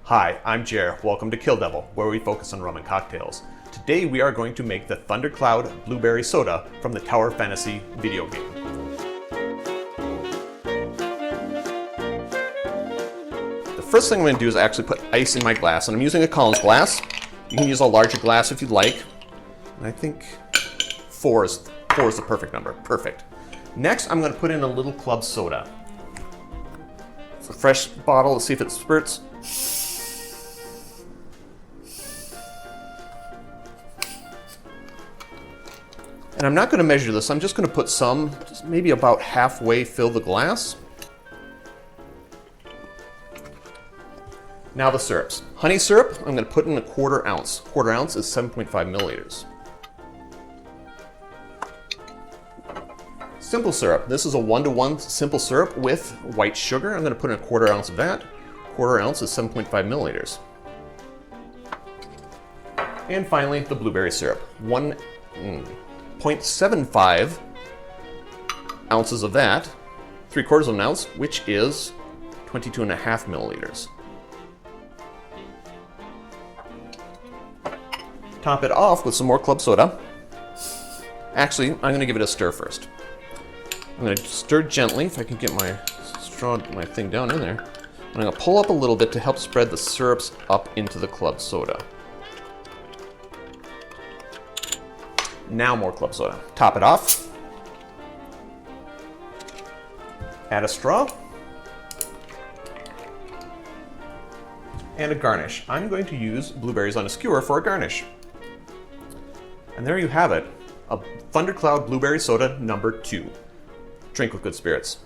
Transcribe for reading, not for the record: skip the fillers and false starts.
Hi, I'm Jer. Welcome to Kill-Divill, where we focus on rum and cocktails. Today we are going to make the Thundercloud Blueberry Soda from the Tower Fantasy video game. The first thing I'm going to do is actually put ice in my glass, and I'm using a Collins glass. You can use a larger glass if you'd like. And I think four is the perfect number. Perfect. Next, I'm going to put in a little club soda. It's a fresh bottle. Let's see if it spurts. And I'm not going to measure this. I'm just going to put some, just maybe about halfway fill the glass. Now the syrups. Honey syrup, I'm going to put in a quarter ounce. Quarter ounce is 7.5 milliliters. Simple syrup. This is a 1-to-1 simple syrup with white sugar. I'm going to put in a quarter ounce of that. Quarter ounce is 7.5 milliliters. And finally, the blueberry syrup. 1.75 ounces of that. 3/4 of an ounce, which is 22.5 milliliters. Top it off with some more club soda. Actually, I'm going to give it a stir first. I'm going to stir gently, if I can get my thing down in there. I'm going to pull up a little bit to help spread the syrups up into the club soda. Now more club soda. Top it off. Add a straw. And a garnish. I'm going to use blueberries on a skewer for a garnish. And there you have it. A Thundercloud Blueberry Soda number 2. Drink with good spirits.